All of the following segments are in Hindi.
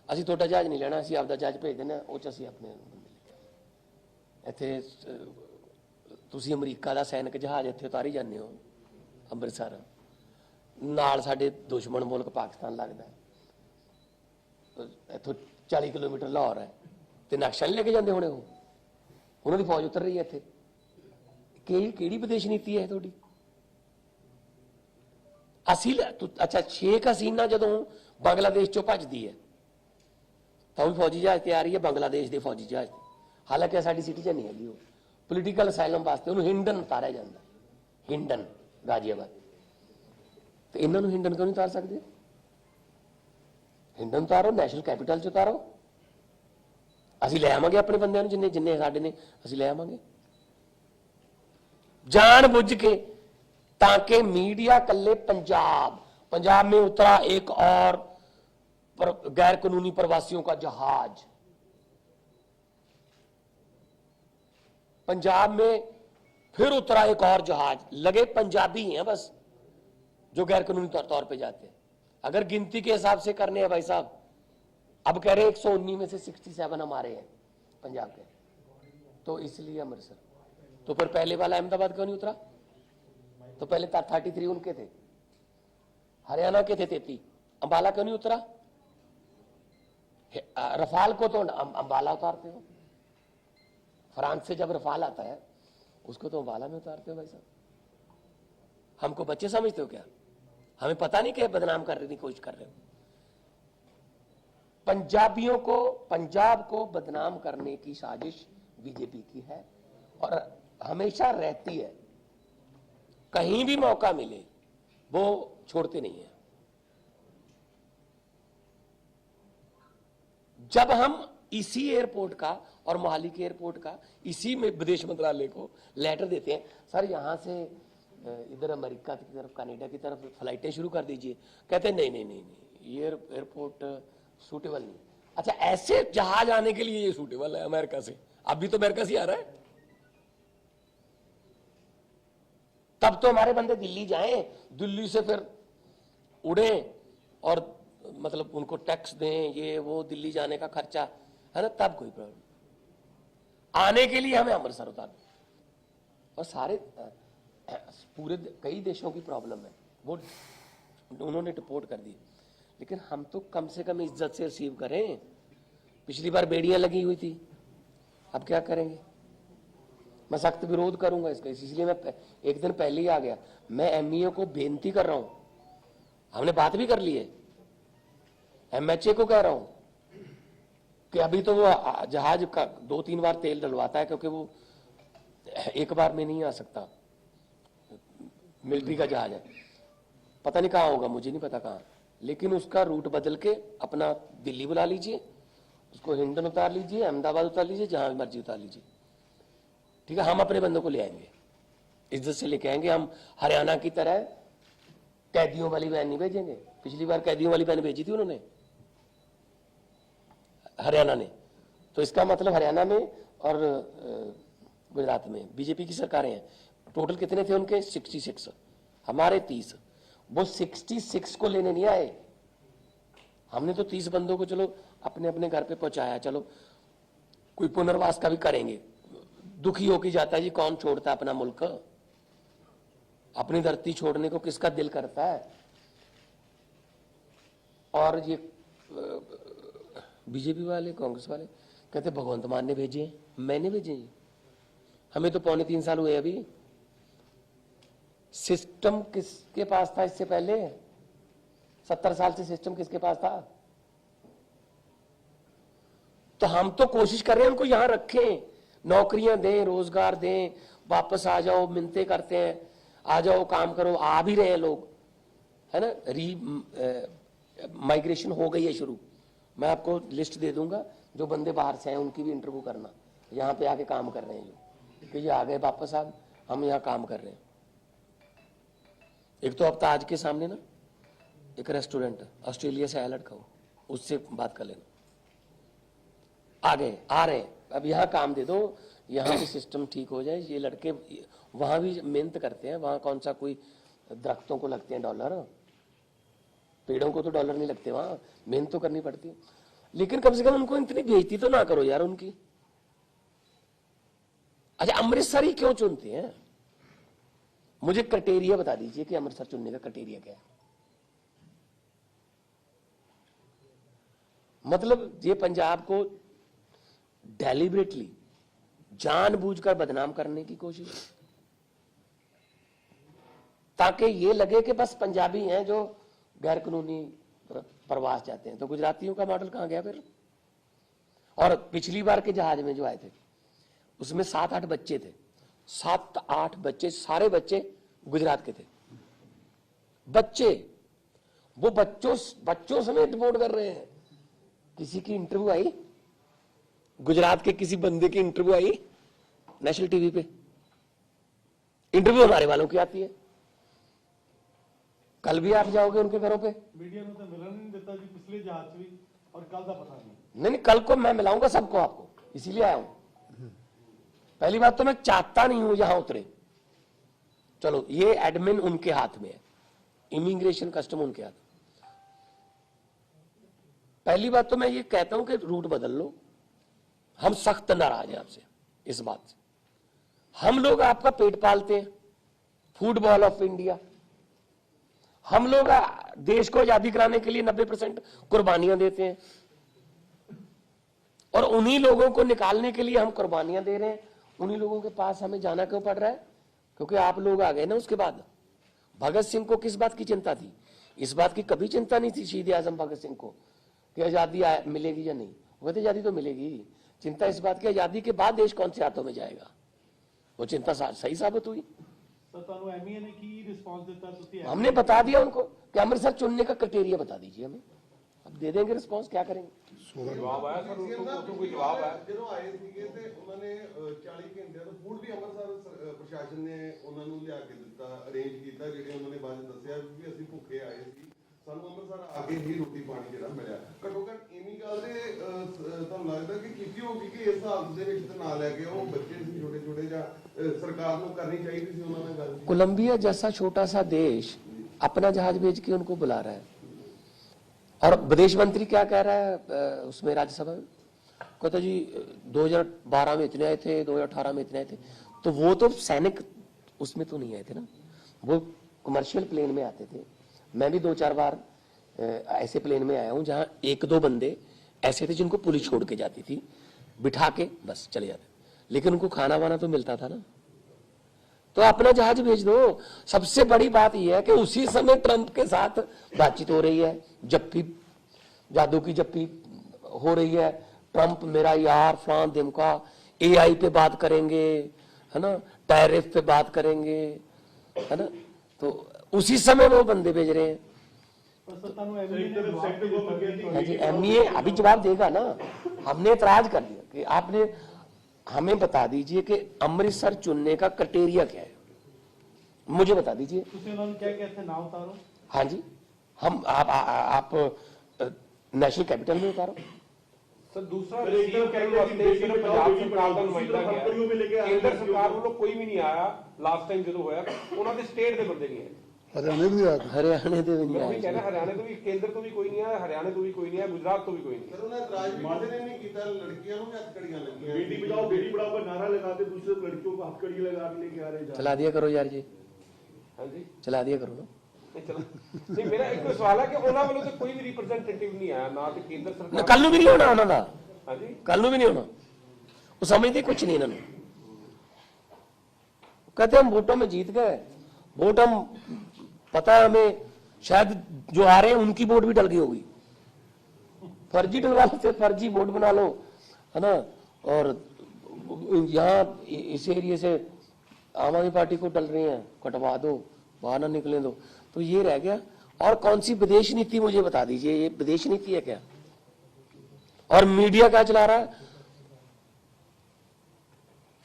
ਅਸੀਂ ਤੁਹਾਡਾ ਜਹਾਜ਼ ਨਹੀਂ ਲੈਣਾ, ਅਸੀਂ ਆਪਦਾ ਜਹਾਜ਼ ਭੇਜ ਦਿੰਦੇ, ਉਹ 'ਚ ਅਸੀਂ ਆਪਣੇ ਬੰਦੇ ਲੈ ਕੇ ਇੱਥੇ ਤੁਸੀਂ ਅਮਰੀਕਾ ਦਾ ਸੈਨਿਕ ਜਹਾਜ਼ ਇੱਥੇ ਉਤਾਰੀ ਜਾਂਦੇ ਹੋ ਅੰਮ੍ਰਿਤਸਰ, ਨਾਲ ਸਾਡੇ ਦੁਸ਼ਮਣ ਮੁਲਕ ਪਾਕਿਸਤਾਨ ਲੱਗਦਾ, ਇੱਥੋਂ 40 ਕਿਲੋਮੀਟਰ ਲਾਹੌਰ ਹੈ, ਤੇ ਨਕਸ਼ਾ ਨਹੀਂ ਲੈ ਕੇ ਜਾਂਦੇ ਹੋਣੇ, ਉਹ ਉਹਨਾਂ ਦੀ ਫੌਜ ਉਤਰ ਰਹੀ ਹੈ ਇੱਥੇ। ਕਿਹੜੀ ਵਿਦੇਸ਼ ਨੀਤੀ ਹੈ ਤੁਹਾਡੀ? ਅਸੀਂ ਅੱਛਾ, ਸ਼ੇਖ ਹਸੀਨਾ ਜਦੋਂ ਬੰਗਲਾदेश ਚੋਂ ਭੱਜਦੀ ਹੈ ਤਾਂ ਵੀ ਫੌਜੀ ਜਹਾਜ਼ ਤਿਆਰ ਹੀ ਹੈ, ਬੰਗਲਾदेश ਦੇ ਫੌਜੀ ਜਹਾਜ਼, ਹਾਲਾਂਕਿ ਸਾਡੀ ਸਿਟੀਜ਼ਨ ਨਹੀਂ ਹੈਗੀ, ਉਹ ਪੋਲੀਟੀਕਲ ਅਸਾਈਲਮ ਵਾਸਤੇ ਉਹਨੂੰ ਹਿੰਡਨ ਉਤਾਰਿਆ ਜਾਂਦਾ, ਹਿੰਡਨ ਗਾਜ਼ੀਆਬਾਦ। ਤੇ ਇਹਨਾਂ ਨੂੰ ਹਿੰਡਨ ਕਿਉਂ ਨਹੀਂ ਉਤਾਰ ਸਕਦੇ? ਹਿੰਡਨ ਉਤਾਰੋ, ਨੈਸ਼ਨਲ ਕੈਪੀਟਲ 'ਚ ਉਤਾਰੋ, ਅਸੀਂ ਲੈ ਆਵਾਂਗੇ ਆਪਣੇ ਬੰਦਿਆਂ ਨੂੰ, ਜਿੰਨੇ ਜਿੰਨੇ ਸਾਡੇ ਨੇ ਅਸੀਂ ਲੈ ਆਵਾਂਗੇ जान बुझ के, ताकि मीडिया कल्ले पंजाब में उतरा एक और गैर कानूनी प्रवासियों का जहाज, पंजाब में फिर उतरा एक और जहाज, लगे पंजाबी हैं बस जो गैर कानूनी तौर पे जाते हैं। अगर गिनती के हिसाब से करने हैं भाई साहब, अब कह रहे 119 में से 67 हमारे हैं पंजाब के, तो इसलिए अमृतसर। तो फिर पहले वाला अहमदाबाद क्यों नहीं उतरा? तो पहले 33 उनके थे, हरियाणा के थे 33, अंबाला क्यों नहीं उतरा? रफाल को तो अंबाला उतारते हो, फ्रांस से जब रफाल आता है उसको तो अंबाला में उतारते हो भाई साहब। हमको बच्चे समझते हो क्या? हमें पता नहीं क्या बदनाम करने की कोशिश कर रहे हो। पंजाबियों को, पंजाब को बदनाम करने की साजिश बीजेपी की है और हमेशा रहती है, कहीं भी मौका मिले वो छोड़ते नहीं है। जब हम इसी एयरपोर्ट का और मोहाली के एयरपोर्ट का इसी में विदेश मंत्रालय को लेटर देते हैं, सर यहां से इधर अमेरिका की तरफ, कनाडा की तरफ फ्लाइटें शुरू कर दीजिए, कहते हैं नहीं नहीं नहीं नहीं, ये एयरपोर्ट सूटेबल नहीं। अच्छा, ऐसे जहाज आने के लिए ये सूटेबल है अमेरिका से, अभी तो अमेरिका से आ रहा है, तब तो हमारे बंदे दिल्ली जाएं, दिल्ली से फिर उड़े और मतलब उनको टैक्स दें, ये वो, दिल्ली जाने का खर्चा है ना, तब कोई प्रॉब्लम। आने के लिए हमें अमृतसर उतार, और सारे पूरे कई देशों की प्रॉब्लम है, वो उन्होंने डिपोर्ट कर दी, लेकिन हम तो कम से कम इज्जत से रिसीव करें। पिछली बार बेड़ियां लगी हुई थी, अब क्या करेंगे? मैं सख्त विरोध करूंगा इसका, इसलिए मैं एक दिन पहले ही आ गया। मैं एमईए को बेनती कर रहा हूं, हमने बात भी कर ली है, एमएचए को कह रहा हूं कि अभी तो वो जहाज का 2-3 बार तेल डलवाता है, क्योंकि वो एक बार में नहीं आ सकता, मिलिट्री का जहाज है, पता नहीं कहां होगा, मुझे नहीं पता कहां, लेकिन उसका रूट बदल के अपना दिल्ली बुला लीजिए, उसको हिंडन उतार लीजिए, अहमदाबाद उतार लीजिए, जहां मर्जी उतार लीजिए, ठीक है। हम अपने बंदों को ले आएंगे, इज्जत से लेके आएंगे। हम हरियाणा की तरह कैदियों वाली वैन नहीं भेजेंगे। पिछली बार कैदियों वाली वैन भेजी थी उन्होंने, हरियाणा ने, तो इसका मतलब हरियाणा में और गुजरात में बीजेपी की सरकारें हैं, टोटल कितने थे उनके? 66, हमारे 30। वो 66 को लेने नहीं आए, हमने तो 30 बंदों को चलो अपने अपने घर पे पहुंचाया, चलो कोई पुनर्वास का भी करेंगे। दुखी होके जाता है जी, कौन छोड़ता है अपना मुल्क, अपनी धरती छोड़ने को किसका दिल करता है? और ये बीजेपी वाले, कांग्रेस वाले कहते भगवंत मान ने भेजे, मैंने भेजे, हमें तो 2.25 साल हुए अभी। सिस्टम किसके पास था इससे पहले? 70 साल से सिस्टम किसके पास था? तो हम तो कोशिश कर रहे हैं उनको यहां रखें, नौकरियां दें, रोजगार दें, वापस आ जाओ, मिन्नतें करते हैं, आ जाओ काम करो, आ भी रहे हैं लोग, है ना। माइग्रेशन हो गई है शुरू, मैं आपको लिस्ट दे दूंगा, जो बंदे बाहर से आए उनकी भी इंटरव्यू करना, यहाँ पे आके काम कर रहे हैं जो, कि ये आ गए वापस, आ हम यहाँ काम कर रहे हैं। एक तो अब आज के सामने ना एक रेस्टोरेंट ऑस्ट्रेलिया से आया लड़का, हो उससे बात कर लेना, आ गए, आ रहे हैं, अब यहाँ काम दे दो, यहाँ भी सिस्टम ठीक हो जाए। ये लड़के वहां भी मेहनत करते हैं, वहां कौन सा कोई दरख्तों को लगते हैं डॉलर, पेड़ों को तो डॉलर नहीं लगते, वहां मेहनत तो करनी पड़ती है। लेकिन कम से कम उनको इतनी बेइज्जती तो ना करो यार उनकी। अच्छा, अमृतसर ही क्यों चुनते हैं? मुझे क्राइटेरिया बता दीजिए कि अमृतसर चुनने का क्राइटेरिया क्या है। मतलब ये पंजाब को डेलिबरेटली जानबूझकर बदनाम करने की कोशिश, ताकि ये लगे कि बस पंजाबी हैं जो गैर कानूनी प्रवास जाते हैं। तो गुजरातियों का मॉडल कहां गया फिर? और पिछली बार के जहाज में जो आए थे उसमें 7-8 बच्चे थे, 7-8 बच्चे, सारे बच्चे गुजरात के थे। बच्चे, वो बच्चों समेत रिपोर्ट कर रहे हैं। किसी की इंटरव्यू आई, गुजरात के किसी बंदे की इंटरव्यू आई नेशनल टीवी पे। इंटरव्यू हमारे वालों की आती है। कल भी आप जाओगे उनके घरों पे, मीडिया में तो मिलन नहीं देता जी, पिछले जहाज भी और कल का पता नहीं। नहीं, कल को मैं मिलाऊंगा सबको, आपको इसीलिए आया हूं। पहली बात तो मैं चाहता नहीं हूं यहां उतरे। चलो, ये एडमिन उनके हाथ में है, इमिग्रेशन कस्टम उनके हाथ में। पहली बात तो मैं ये कहता हूं कि रूट बदल लो। हम सख्त नाराज हैं आपसे इस बात से। हम लोग आपका पेट पालते हैं, फुटबॉल ऑफ इंडिया। हम लोग देश को आजादी कराने के लिए 90% कुर्बानियां देते हैं, और उन्हीं लोगों को निकालने के लिए हम कुर्बानियां दे रहे हैं। उन्हीं लोगों के पास हमें जाना क्यों पड़ रहा है? क्योंकि आप लोग आ गए ना। उसके बाद भगत सिंह को किस बात की चिंता थी? इस बात की कभी चिंता नहीं थी शहीद आजम भगत सिंह को कि आजादी मिलेगी या नहीं। वो तो आजादी तो मिलेगी। चिंता इस बात की आजादी के बाद देश कौन से हाथों में जाएगा। वो चिंता सही साबित हुई। हमने बता दिया उनको कि अमृतसर चुनने का क्राइटेरिया बता दीजिए हमें, अब दे देंगे रिस्पांस। क्या करेंगे? जवाब आया सर, उनको कोई जवाब आया? ਜਦੋਂ ਆਏ ਸੀਗੇ ਤੇ ਉਹਨਾਂ ਨੇ 40 ਘੰਟਿਆਂ ਤੋਂ ਫੂਡ ਵੀ ਅੰਮ੍ਰਿਤਸਰ ਪ੍ਰਸ਼ਾਸਨ ਨੇ ਉਹਨਾਂ ਨੂੰ ਲਿਆ ਕੇ ਦਿੱਤਾ, ਅਰੇਂਜ ਕੀਤਾ। ਜਿਹੜੇ ਉਹਨਾਂ ਨੇ ਬਾਅਦ ਦੱਸਿਆ ਵੀ ਅਸੀਂ ਭੁੱਖੇ ਆਏ ਸੀ, ਸਾਨੂੰ ਅੰਮ੍ਰਿਤਸਰ ਆ ਕੇ ਹੀ ਰੋਟੀ ਪਾਣੀ ਜਿਹੜਾ ਮਿਲਿਆ। ਘੱਟੋ ਘੱਟ ਇੰਨੀ ਗੱਲ ਤੇ ਤੁਹਾਨੂੰ ਲੱਗਦਾ ਕਿ ਕੀਤੀ ਹੋਊਗੀ ਕਿ ਇਸ ਹਾਲਤ ਦੇ ਵਿੱਚ ਤੇ ਨਾ ਲੈ ਕੇ ਉਹ ਬੱਚੇ ਸੀ ਛੋਟੇ ਛੋਟੇ, ਜਾਂ सरकार को करनी चाहिए थी उन्होंने गल। कोलंबिया जैसा छोटा सा देश अपना जहाज भेज के उनको बुला रहा है, और विदेश मंत्री क्या कह रहा है उसमें राज्यसभा में? कहता जी 2012 में इतने आए थे, 2018 में इतने आए थे। तो वो तो सैनिक उसमें तो नहीं आए थे ना, वो कमर्शियल प्लेन में आते थे। मैं भी 2-4 बार ऐसे प्लेन में आया हूं जहां 1-2 बंदे ऐसे थे जिनको पुलिस छोड़ के जाती थी, बिठा के बस चले जाते, लेकिन उनको खाना वाना तो मिलता था ना। तो अपना जहाज भेज दो। सबसे बड़ी बात यह है कि उसी समय ट्रंप के साथ बातचीत हो रही है, जप्पी, जादू की जप्पी हो रही है। ट्रंप मेरा यार, फलान दिमका, एआई पे बात करेंगे, है ना, टैरिफ पे बात करेंगे, है ना। तो उसी समय वो बंदे भेज रहे हैं। जी, एमईए अभी जवाब देगा ना। हमने एतराज कर दिया कि आपने हमें बता दीजिए कि अमृतसर चुनने का क्राइटेरिया क्या है, मुझे बता दीजिए। क्या कहते हैं, ना उतारो। हाँ जी, हम आप नेशनल कैपिटल में उतारो। सर, दूसरा रिसीव करने वास्ते सिर्फ पंजाब सरकार ਦਾ ਨੁਮਾਇੰਦਾ ਗਿਆ, ਕੇਂਦਰ ਸਰਕਾਰ ਵੱਲੋਂ ਕੋਈ ਵੀ ਨਹੀਂ ਆਇਆ। ਲਾਸਟ ਟਾਈਮ ਜਦੋਂ ਹੋਇਆ ਉਹਨਾਂ ਦੇ ਸਟੇਟ ਦੇ ਬੰਦੇ ਨਹੀਂ ਆਏ, हरियाणा भी आया, हरियाणा ਦੇ ਵੀ ਨਹੀਂ ਮੈਂ ਵੀ ਆਏ। ਕਹਿੰਦਾ ਹਰਿਆਣਾ ਤੋਂ ਵੀ, ਕੇਂਦਰ ਤੋਂ ਵੀ ਕੋਈ ਨਹੀਂ ਆਇਆ, ਹਰਿਆਣਾ ਤੋਂ ਵੀ ਕੋਈ ਨਹੀਂ ਆਇਆ, ਗੁਜਰਾਤ ਤੋਂ ਵੀ ਕੋਈ ਨਹੀਂ। ਸਰ ਉਹਨਾਂ ਇਤਰਾਜ਼ ਵੀ ਕਿਸੇ ਨੇ ਨਹੀਂ ਕੀਤਾ, ਲੜਕੀਆਂ ਨੂੰ ਵੀ ਹੱਥਕੜੀਆਂ ਲੱਗੀਆਂ। बेटी बचाओ बेटी पढ़ाओ का नारा लगाते, दूसरे लड़कियों को हथकड़ी लगा के लेके आ रहे हैं। चला दिया करो यार जी, हाँ जी, चला दिया करो ना। नहीं चला नहीं। मेरा एक सवाल है कि ਉਹਨਾਂ ਵੱਲੋਂ ਤੇ ਕੋਈ ਵੀ ਰਿਪਰੈਜ਼ੈਂਟੇਟਿਵ ਨਹੀਂ ਆਇਆ, ਨਾ ਤੇ ਕੇਂਦਰ ਸਰਕਾਰ। ਕੱਲ ਨੂੰ ਵੀ ਨਹੀਂ ਹੋਣਾ ਉਹਨਾਂ ਦਾ, हाँ जी, ਕੱਲ ਨੂੰ भी नहीं होना। वो समझते कुछ नहीं इन्होंने। कहते हम वोटों में जीत गए, वोट हम, पता है हमें, शायद जो आ रहे हैं उनकी वोट भी डल गई होगी। फर्जी डलवा लेते, फर्जी वोट बना लो, है ना। और यहाँ इस एरिया से आम आदमी पार्टी को डल रही हैं, कटवा दो, बाहर ना निकले दो। तो ये रह गया। और कौन सी विदेश नीति मुझे बता दीजिए, ये विदेश नीति है क्या? और मीडिया क्या चला रहा है?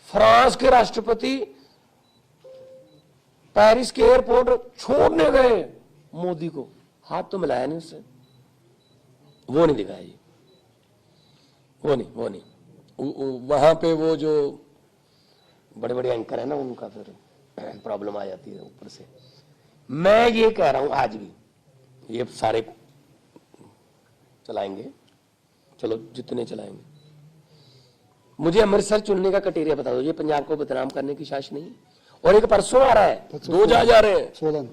फ्रांस के राष्ट्रपति पेरिस के एयरपोर्ट छोड़ने गए मोदी को, हाथ तो मिलाया नहीं उससे, वो नहीं दिखाया जी, वो नहीं। वहां पे वो जो बड़े बड़े एंकर है ना, उनका फिर प्रॉब्लम आ जाती है ऊपर से। मैं ये कह रहा हूं आज भी, ये सारे चलाएंगे, चलो जितने चलाएंगे। मुझे अमृतसर चुनने का क्राइटेरिया बता दो, ये पंजाब को बदनाम करने की साजिश नहीं। और एक परसों आ रहा है, 2 जा रहे हैं, 16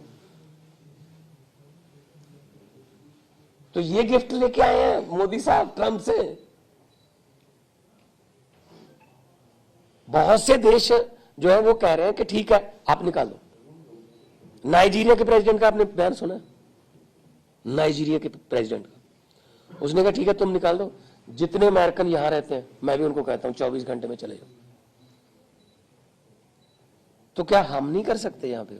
तो ये गिफ्ट लेके आए हैं मोदी साहब ट्रंप से। बहुत से देश जो है वो कह रहे हैं कि ठीक है आप निकाल दो। नाइजीरिया के प्रेसिडेंट का आपने बयान सुना है? नाइजीरिया के प्रेसिडेंट का, उसने कहा ठीक है तुम निकाल दो। जितने अमेरिकन यहां रहते हैं मैं भी उनको कहता हूं 24 घंटे में चले जाओ। तो क्या हम नहीं कर सकते यहां पे?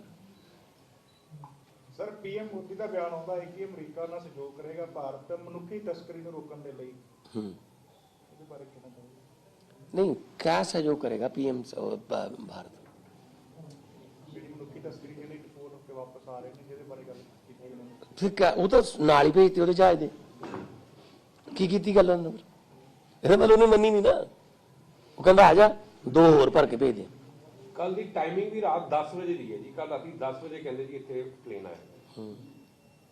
ਸਰ ਪੀਐਮ ਮੋਦੀ ਦਾ ਬਿਆਨ ਆਉਂਦਾ ਹੈ ਕਿ ਅਮਰੀਕਾ ਨਾਲ ਸਹਿਯੋਗ ਕਰੇਗਾ ਭਾਰਤ ਮਨੁੱਖੀ ਤਸਕਰੀ ਨੂੰ ਰੋਕਣ ਦੇ ਲਈ। ਇਹਦੇ ਬਾਰੇ ਕਹਿਣਾ ਚਾਹੁੰਦੇ? नहीं, क्या सहयोग करेगा पीएम भारत? ਜਿਹੜੀ ਮਨੁੱਖੀ ਤਸਕਰੀ ਜਿਹੜੇ ਡਿਪੋਰਟ ਹੋ ਕੇ ਵਾਪਸ ਆ ਰਹੇ ਨੇ ਜਿਹਦੇ ਬਾਰੇ ਗੱਲ ਕੀਤੀ ਉਹਨਾਂ ਨੇ। फिर क्या, वो तो नाल ही भेजते ਉਹਦੇ जहाज ਦੇ। ਕੀ ਕੀਤੀ ਗੱਲ ਉਹਨਾਂ ਨੇ? ਇਹਦਾ ਮਤਲਬ ਉਹਨੇ ਮੰਨੀ ਨਹੀਂ ਨਾ। ਉਹ ਕਹਿੰਦਾ ਆ ਜਾ 2 ਹੋਰ ਭਰ ਕੇ ਭੇਜ ਦੇ। ਕੱਲ ਦੀ ਟਾਈਮਿੰਗ ਵੀ ਰਾਤ 10 ਵਜੇ ਦੀ ਹੈ ਜੀ। ਕੱਲ ਰਾਤੀ 10 ਵਜੇ ਕਹਿੰਦੇ ਜੀ ਇੱਥੇ ਪਲੇਨ ਆਇਆ।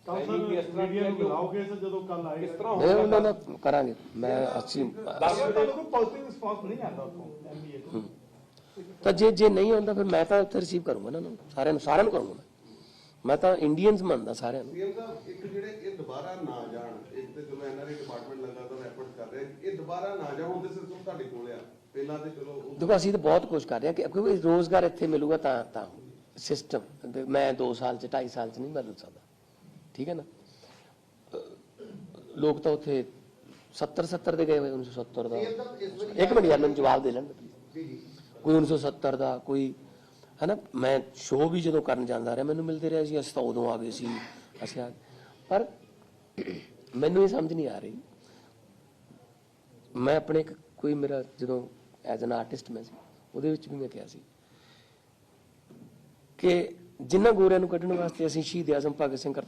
ਕੱਲ ਸਰ ਮੀਡੀਆ ਨੂੰ ਬੁਲਾਓਗੇ ਸਰ ਜਦੋਂ ਕੱਲ ਆਏਗਾ? ਇਸ ਤਰ੍ਹਾਂ ਨਹੀਂ ਉਹਨਾਂ ਦਾ ਕਰਾਂਗੇ। ਮੈਂ 80 ਤੁਹਾਨੂੰ ਕੋਈ ਪੋਜ਼ਿਟਿਵ ਰਿਸਪਾਂਸ ਨਹੀਂ ਆਉਂਦਾ ਉੱਥੋਂ ਐਮਬੀਏ ਤੋਂ? ਤਾਂ ਜੇ ਨਹੀਂ ਆਉਂਦਾ ਫਿਰ ਮੈਂ ਤਾਂ ਉੱਥੇ ਰਿਸੀਵ ਕਰੂੰਗਾ ਨਾ ਸਾਰਿਆਂ ਨੂੰ ਕਰੂੰਗਾ। ਮੈਂ ਤਾਂ ਇੰਡੀਅਨਸ ਮੰਨਦਾ ਸਾਰਿਆਂ ਨੂੰ। ਸੀਐਮ ਸਾਹਿਬ ਇੱਕ ਜਿਹੜੇ ਇਹ ਦੁਬਾਰਾ ਨਾ ਜਾਣ, ਇੱਕ ਤੇ ਚਲੋ ਐਨਆਰਆਈ ਡਿਪਾਰਟਮੈਂਟ ਲਗਾਤਾਰ ਐਫਰਟ ਕਰ ਰਿਹਾ, ਇਹ ਦੁਬਾਰਾ ਨਾ ਜਾਣ ਹੁੰਦੇ ਸਿਸਟਮ ਤੁਹਾਡੇ ਕੋਲ ਆ ਪਹਿਲਾਂ ਤੇ ਚਲੋ ਦੇਖੋ ਅਸੀਂ ਤਾਂ ਬਹੁਤ ਕੁਝ ਕਰ ਰਹੇ ਹਾਂ ਕਿ ਕਿਉਂਕਿ ਰੋਜ਼ਗਾਰ ਇੱਥੇ ਮਿਲੂਗਾ ਤਾਂ ਸਿਸਟਮ ਮੈਂ 2 ਸਾਲ ਚ 2.5 ਸਾਲ ਚ ਨਹੀਂ ਬਦਲ ਸਕਦਾ। ਠੀਕ ਹੈ ਨਾ? ਲੋਕ ਤਾਂ ਉੱਥੇ 70 ਦੇ ਗਏ ਹੋਏ 1970 ਦਾ। ਇੱਕ ਮਿੰਟ ਯਾਰ ਮੈਨੂੰ ਜਵਾਬ ਦੇ ਲੈਣ ਪਲੀਜ਼। ਕੋਈ 1970 ਦਾ ਕੋਈ ਹੈ ਨਾ। ਮੈਂ ਸ਼ੋਅ ਵੀ ਜਦੋਂ ਕਰਨ ਜਾਂਦਾ ਰਿਹਾ ਮੈਨੂੰ ਮਿਲਦੇ ਰਿਹਾ ਸੀ, ਅਸੀਂ ਤਾਂ ਉਦੋਂ ਆ ਗਏ ਸੀ ਅਸੀਂ ਆ ਗਏ। ਪਰ ਮੈਨੂੰ ਇਹ ਸਮਝ ਨਹੀਂ ਆ ਰਹੀ। ਮੈਂ ਆਪਣੇ ਕੋਈ ਮੇਰਾ ਜਦੋਂ ਐਜ਼ ਐਨ ਆਰਟਿਸਟ ਮੈਂ ਸੀ ਉਹਦੇ ਵਿੱਚ ਵੀ ਮੈਂ ਕਿਹਾ ਸੀ ਕਿ ਜਿਨ੍ਹਾਂ ਗੋਰਿਆਂ ਨੂੰ ਕੱਢਣ ਵਾਸਤੇ ਅਸੀਂ ਸ਼ਹੀਦ ਆਜ਼ਮ ਭਗਤ ਸਿੰਘ ਕਰਤਾਰ